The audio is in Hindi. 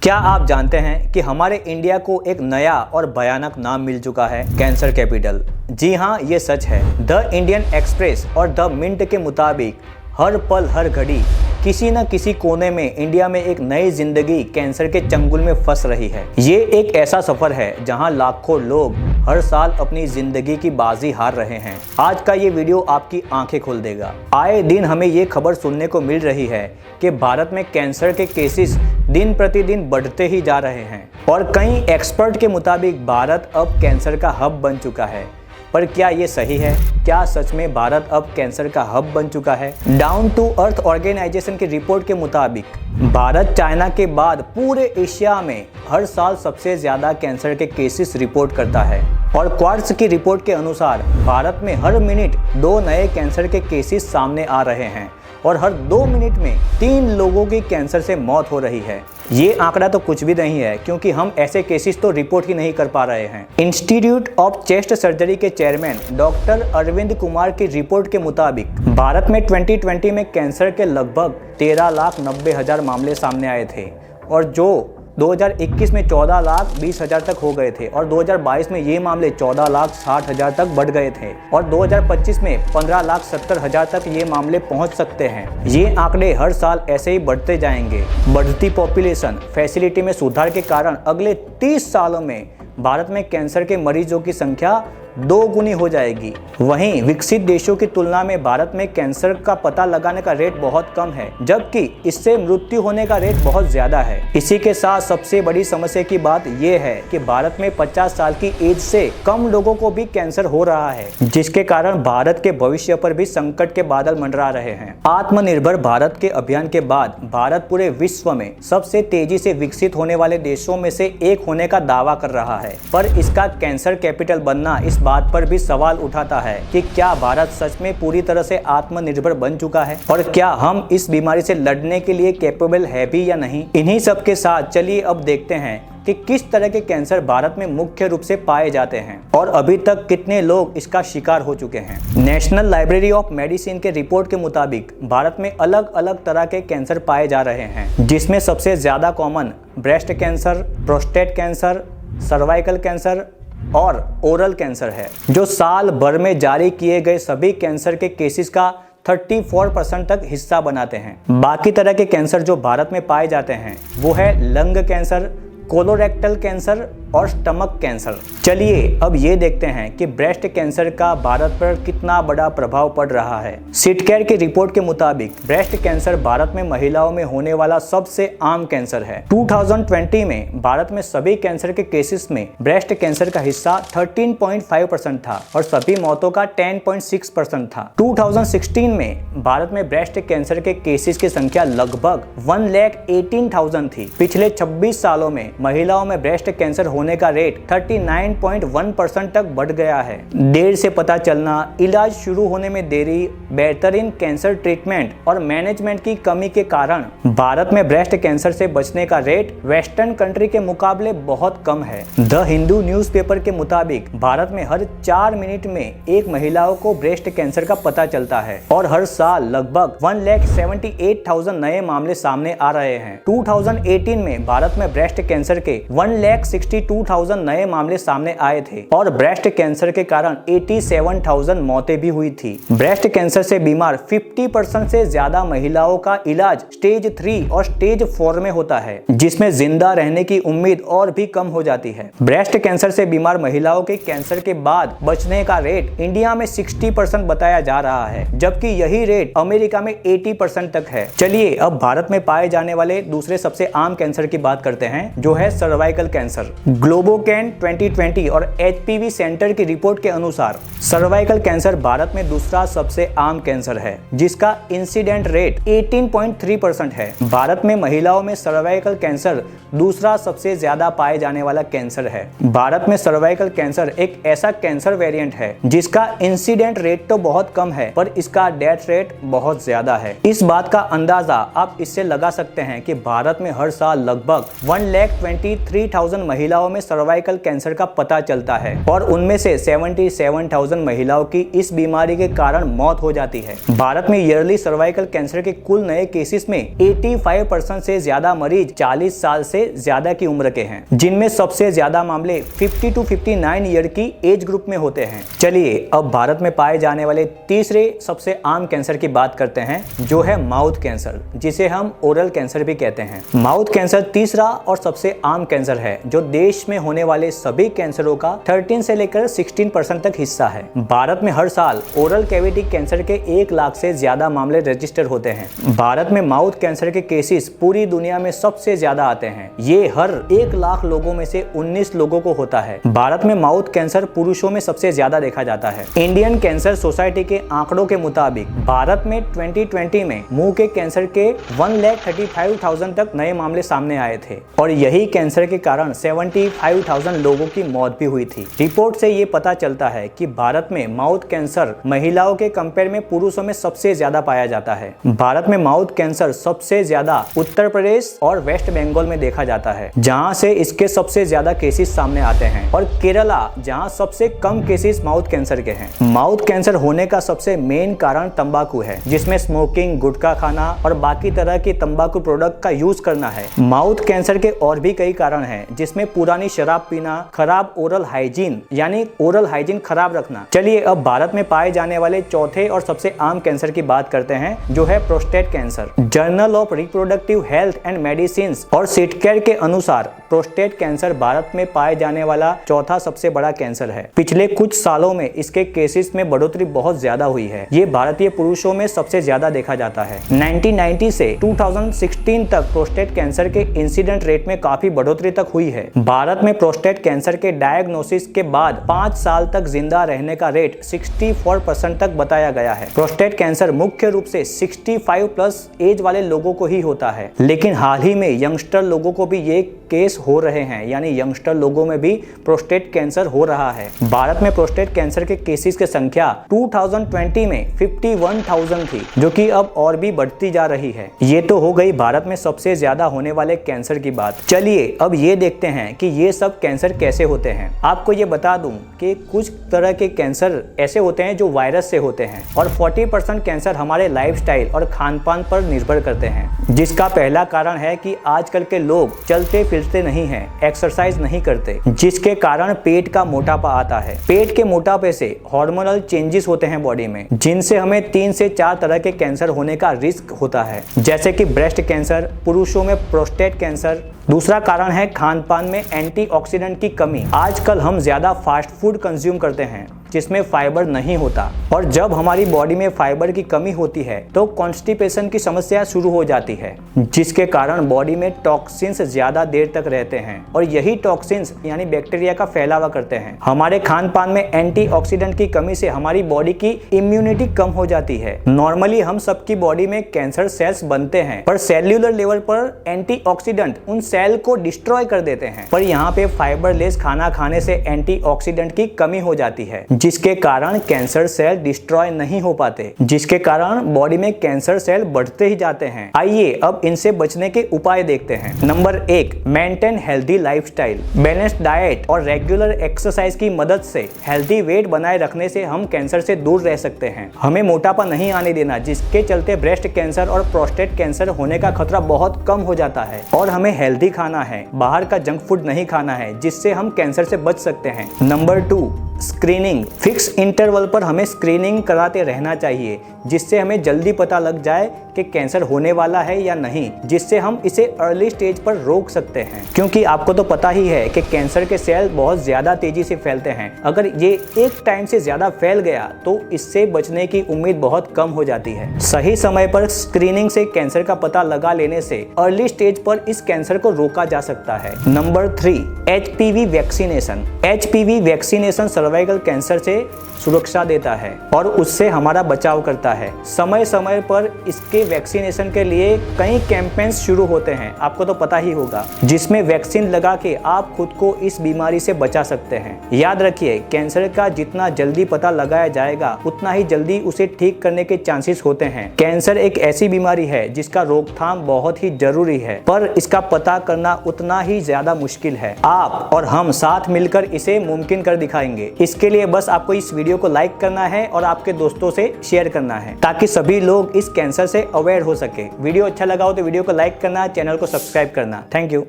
क्या आप जानते हैं कि हमारे इंडिया को एक नया और भयानक नाम मिल चुका है, कैंसर कैपिटल। जी हाँ, ये सच है। द इंडियन एक्सप्रेस और द मिंट के मुताबिक हर पल हर घड़ी किसी न किसी कोने में इंडिया में एक नई जिंदगी कैंसर के चंगुल में फंस रही है। ये एक ऐसा सफर है जहां लाखों लोग हर साल अपनी जिंदगी की बाजी हार रहे हैं। आज का ये वीडियो आपकी आंखें खोल देगा। आए दिन हमें ये खबर सुनने को मिल रही है कि भारत में कैंसर के केसेस दिन प्रतिदिन बढ़ते ही जा रहे हैं और कई एक्सपर्ट के मुताबिक भारत अब कैंसर का हब बन चुका है। पर क्या ये सही है? क्या सच में भारत अब कैंसर का हब बन चुका है? डाउन टू अर्थ ऑर्गेनाइजेशन की रिपोर्ट के मुताबिक भारत चाइना के बाद पूरे एशिया में हर साल सबसे ज्यादा कैंसर के केसेस रिपोर्ट करता है और क्वार्ट्ज की रिपोर्ट के अनुसार भारत में हर मिनट 2 नए कैंसर के केसेस सामने आ रहे हैं और हर 2 मिनट में 3 लोगों की कैंसर से मौत हो रही है। ये आंकड़ा तो कुछ भी नहीं है, क्योंकि हम ऐसे केसेस तो रिपोर्ट ही नहीं कर पा रहे हैं। इंस्टीट्यूट ऑफ चेस्ट सर्जरी के चेयरमैन डॉक्टर अरविंद कुमार की रिपोर्ट के मुताबिक भारत में 2020 में कैंसर के लगभग 13,90,000 मामले सामने आए थे और जो 2021 में 14,20,000 तक हो गए थे और 2022 में ये मामले 14,60,000 तक बढ़ गए थे और 2025 में 15,70,000 तक ये मामले पहुंच सकते हैं। ये आंकड़े हर साल ऐसे ही बढ़ते जाएंगे। बढ़ती पॉपुलेशन, फैसिलिटी में सुधार के कारण अगले 30 सालों में भारत में कैंसर के मरीजों की संख्या 2 गुनी हो जाएगी। वहीं विकसित देशों की तुलना में भारत में कैंसर का पता लगाने का रेट बहुत कम है, जबकि इससे मृत्यु होने का रेट बहुत ज्यादा है। इसी के साथ सबसे बड़ी समस्या की बात यह है कि भारत में 50 साल की एज से कम लोगों को भी कैंसर हो रहा है, जिसके कारण भारत के भविष्य पर भी संकट के बादल मंडरा रहे हैं। आत्मनिर्भर भारत के अभियान के बाद भारत पूरे विश्व में सबसे तेजी से विकसित होने वाले देशों में से एक होने का दावा कर रहा है, पर इसका कैंसर कैपिटल बनना इस बात पर भी सवाल उठाता है कि क्या भारत सच में पूरी तरह से आत्मनिर्भर बन चुका है और क्या हम इस बीमारी से लड़ने के लिए कैपेबल है भी या नहीं। इन्हीं सब के साथ चलिए अब देखते हैं कि किस तरह के कैंसर भारत में मुख्य रूप से पाए जाते हैं और अभी तक कितने लोग इसका शिकार हो चुके हैं। नेशनल लाइब्रेरी ऑफ मेडिसिन के रिपोर्ट के मुताबिक भारत में अलग अलग तरह के कैंसर पाए जा रहे हैं, जिसमें सबसे ज्यादा common breast cancer, prostate cancer, cervical cancer और ओरल कैंसर है, जो साल भर में जारी किए गए सभी कैंसर के केसेस का 34% तक हिस्सा बनाते हैं। बाकी तरह के कैंसर जो भारत में पाए जाते हैं वो है लंग कैंसर, कोलोरेक्टल कैंसर और स्टमक कैंसर। चलिए अब ये देखते हैं कि ब्रेस्ट कैंसर का भारत पर कितना बड़ा प्रभाव पड़ रहा है। सिटकेयर की रिपोर्ट के मुताबिक ब्रेस्ट कैंसर भारत में महिलाओं में होने वाला सबसे आम कैंसर है। 2020 में भारत में सभी कैंसर के केसेस में ब्रेस्ट कैंसर का हिस्सा 13.5% था और सभी मौतों का 10.6% था। 2016 में भारत में ब्रेस्ट कैंसर के केसेस की संख्या लगभग 1,18,000 थी। पिछले 26 सालों में महिलाओं में ब्रेस्ट कैंसर होने का रेट 39.1% तक बढ़ गया है। देर से पता चलना, इलाज शुरू होने में देरी, बेहतरीन कैंसर ट्रीटमेंट और मैनेजमेंट की कमी के कारण भारत में ब्रेस्ट कैंसर से बचने का रेट वेस्टर्न कंट्री के मुकाबले बहुत कम है। द हिंदू न्यूज़पेपर के मुताबिक भारत में हर 4 मिनट में एक महिलाओं को ब्रेस्ट कैंसर का पता चलता है और हर साल लगभग 1,78,000 नए मामले सामने आ रहे हैं। 2018 में भारत में ब्रेस्ट कैंसर के 1,62,000 नए मामले सामने आए थे और ब्रेस्ट कैंसर के कारण 87,000 मौतें भी हुई थी। ब्रेस्ट कैंसर से बीमार 50% से ज्यादा महिलाओं का इलाज स्टेज 3 और स्टेज 4 में होता है, जिसमें जिंदा रहने की उम्मीद और भी कम हो जाती है। ब्रेस्ट कैंसर से बीमार महिलाओं के कैंसर के बाद बचने का रेट इंडिया में 60% बताया जा रहा है, जबकि यही रेट अमेरिका में 80% तक है। चलिए अब भारत में पाए जाने वाले दूसरे सबसे आम कैंसर की बात करते हैं, जो है सर्वाइकल कैंसर। ग्लोबोकैन 2020 और एचपीवी सेंटर की रिपोर्ट के अनुसार सर्वाइकल कैंसर भारत में दूसरा सबसे आम कैंसर है, जिसका इंसिडेंट रेट 18.3% है। भारत में महिलाओं में सर्वाइकल कैंसर दूसरा सबसे ज्यादा पाए जाने वाला कैंसर है। भारत में सर्वाइकल कैंसर एक ऐसा कैंसर वेरिएंट है जिसका इंसिडेंट रेट तो बहुत कम है, पर इसका डेथ रेट बहुत ज्यादा है। इस बात का अंदाजा आप इससे लगा सकते हैं कि भारत में हर साल लगभग 123,000 महिलाओं में सर्वाइकल कैंसर का पता चलता है और उनमें से 77,000 महिलाओं की इस बीमारी के कारण मौत हो जाती है। भारत में ईयरली सर्वाइकल कैंसर के कुल नए केसेस में 85% से ज्यादा मरीज 40 साल से ज्यादा की उम्र के हैं, जिनमें सबसे ज्यादा मामले 50 to 59 ईयर की एज ग्रुप में होते हैं। चलिए अब भारत में पाए जाने वाले तीसरे सबसे आम कैंसर की बात करते हैं, जो है माउथ कैंसर, जिसे हम ओरल कैंसर भी कहते हैं। माउथ कैंसर तीसरा और सबसे आम कैंसर है, जो देश में होने वाले सभी कैंसरों का 13 से लेकर 16% तक हिस्सा है। भारत में हर साल ओरल कैविटी कैंसर के 1 लाख से ज्यादा मामले रजिस्टर होते हैं। भारत में माउथ कैंसर के केसेस पूरी दुनिया में सबसे ज्यादा आते हैं। ये हर 1 लाख लोगों में से 19 लोगों को होता है। भारत में माउथ कैंसर पुरुषों में सबसे ज्यादा देखा जाता है। इंडियन कैंसर सोसाइटी के आंकड़ों के मुताबिक भारत में 2020 में मुंह के कैंसर के 1,35,000 तक नए मामले सामने आए थे और यही कैंसर के कारण 75,000 लोगों की मौत भी हुई थी। रिपोर्ट से ये पता चलता है कि भारत में माउथ कैंसर महिलाओं के कंपेयर में पुरुषों में सबसे ज्यादा पाया जाता है। भारत में माउथ कैंसर सबसे ज्यादा उत्तर प्रदेश और वेस्ट बंगाल में देखा जाता है, जहां से इसके सबसे ज्यादा केसेस सामने आते हैं, और केरला जहां सबसे कम केसेस माउथ कैंसर के हैं। माउथ कैंसर होने का सबसे मेन कारण तंबाकू है, जिसमें स्मोकिंग, गुटखा खाना और बाकी तरह की तंबाकू प्रोडक्ट का यूज करना है। माउथ कैंसर के और भी कई कारण हैं, जिसमें पुरानी शराब पीना, खराब ओरल हाइजीन यानी ओरल हाइजीन खराब रखना। चलिए अब भारत में पाए जाने वाले चौथे और सबसे आम कैंसर की बात करते हैं, जो है prostate cancer. Journal of reproductive health and medicine और सीटकेयर के अनुसार प्रोस्टेट कैंसर भारत में पाए जाने वाला चौथा सबसे बड़ा कैंसर है। पिछले कुछ सालों में इसके केसेस में बढ़ोतरी बहुत ज्यादा हुई है। ये भारतीय पुरुषों में सबसे ज्यादा देखा जाता है। 1990 से 2016 तक प्रोस्टेट कैंसर के इंसिडेंट रेट में काफी बढ़ोतरी तक हुई है। भारत में प्रोस्टेट कैंसर के डायग्नोसिस के बाद 5 साल तक जिंदा रहने का रेट 64% तक बताया गया है। प्रोस्टेट कैंसर मुख्य रूप से 65 प्लस एज वाले लोगों को ही होता है, लेकिन हाल ही में यंगस्टर लोगों को भी ये केस हो रहे हैं, यानी यंगस्टर लोगों में भी प्रोस्टेट कैंसर हो रहा है। भारत में प्रोस्टेट कैंसर के केसेस की संख्या 2020 में 51,000 थी, जो कि अब और भी बढ़ती जा रही है। ये तो हो गई भारत में सबसे ज्यादा होने वाले कैंसर की बात। चलिए अब ये देखते हैं कि ये सब कैंसर कैसे होते हैं। आपको ये बता दूं कि कुछ तरह के कैंसर ऐसे होते हैं जो वायरस से होते हैं, और 40% कैंसर हमारे लाइफस्टाइल और खान पान पर निर्भर करते हैं, जिसका पहला कारण है कि आजकल के लोग चलते फिरते नहीं हैं, एक्सरसाइज नहीं करते, जिसके कारण पेट का मोटापा आता है। पेट के मोटापे से हार्मोनल चेंजेस होते हैं बॉडी में, जिनसे हमें 3 से 4 तरह के कैंसर होने का रिस्क होता है, जैसे कि ब्रेस्ट कैंसर, पुरुषों में प्रोस्टेट कैंसर। दूसरा कारण है खान पान में एंटीऑक्सीडेंट की कमी। आजकल हम ज्यादा फास्ट फूड कंज्यूम करते हैं, जिसमें फाइबर नहीं होता, और जब हमारी बॉडी में फाइबर की कमी होती है तो कॉन्स्टिपेशन की समस्या शुरू हो जाती है, जिसके कारण बॉडी में टॉक्सिन्स ज्यादा देर तक रहते हैं, और यही टॉक्सिन्स यानी बैक्टीरिया का फैलावा करते हैं। हमारे खान पान में एंटीऑक्सीडेंट की कमी से हमारी बॉडी की इम्यूनिटी कम हो जाती है। नॉर्मली हम सबकी बॉडी में कैंसर सेल्स बनते हैं, पर सेल्यूलर लेवल पर एंटीऑक्सीडेंट उन सेल को डिस्ट्रॉय कर देते हैं। पर यहाँ पे फाइबरलेस खाना खाने से एंटीऑक्सीडेंट की कमी हो जाती है, जिसके कारण कैंसर सेल डिस्ट्रॉय नहीं हो पाते, जिसके कारण बॉडी में कैंसर सेल बढ़ते ही जाते हैं। आइए अब इनसे बचने के उपाय देखते हैं। Number 1, maintain healthy lifestyle. Balanced diet और रेगुलर एक्सरसाइज की मदद से हेल्दी वेट बनाए रखने से हम कैंसर से दूर रह सकते हैं। हमें मोटापा नहीं आने देना, जिसके चलते ब्रेस्ट कैंसर और प्रोस्टेट कैंसर होने का खतरा बहुत कम हो जाता है। और हमें हेल्दी खाना है, बाहर का जंक फूड नहीं खाना है, जिससे हम कैंसर से बच सकते हैं। Number 2, screening. फिक्स इंटरवल पर हमें स्क्रीनिंग कराते रहना चाहिए, जिससे हमें जल्दी पता लग जाए कि कैंसर होने वाला है या नहीं, जिससे हम इसे अर्ली स्टेज पर रोक सकते हैं। क्योंकि आपको तो पता ही है कि कैंसर के सेल बहुत ज्यादा तेजी से फैलते हैं। अगर ये एक टाइम से ज्यादा फैल गया तो इससे बचने की उम्मीद बहुत कम हो जाती है। सही समय पर स्क्रीनिंग से कैंसर का पता लगा लेने से अर्ली स्टेज पर इस कैंसर को रोका जा सकता है। Number 3, HPV vaccination. HPV vaccination cervical cancer से सुरक्षा देता है और उससे हमारा बचाव करता है। समय समय पर इसके वैक्सीनेशन के लिए कई कैंपेन्स शुरू होते हैं, आपको तो पता ही होगा, जिसमें वैक्सीन लगा के आप खुद को इस बीमारी से बचा सकते हैं। याद रखिए, कैंसर का जितना जल्दी पता लगाया जाएगा उतना ही जल्दी उसे ठीक करने के चांसेस होते हैं। कैंसर एक ऐसी बीमारी है जिसका रोकथाम बहुत ही जरूरी है, पर इसका पता करना उतना ही ज्यादा मुश्किल है। आप और हम साथ मिलकर इसे मुमकिन कर दिखाएंगे। इसके लिए बस आपको इस वीडियो को लाइक करना है और आपके दोस्तों से शेयर करना है ताकि सभी लोग इस कैंसर से अवेयर हो सके। वीडियो अच्छा लगा हो तो वीडियो को लाइक करना, चैनल को सब्सक्राइब करना। Thank you.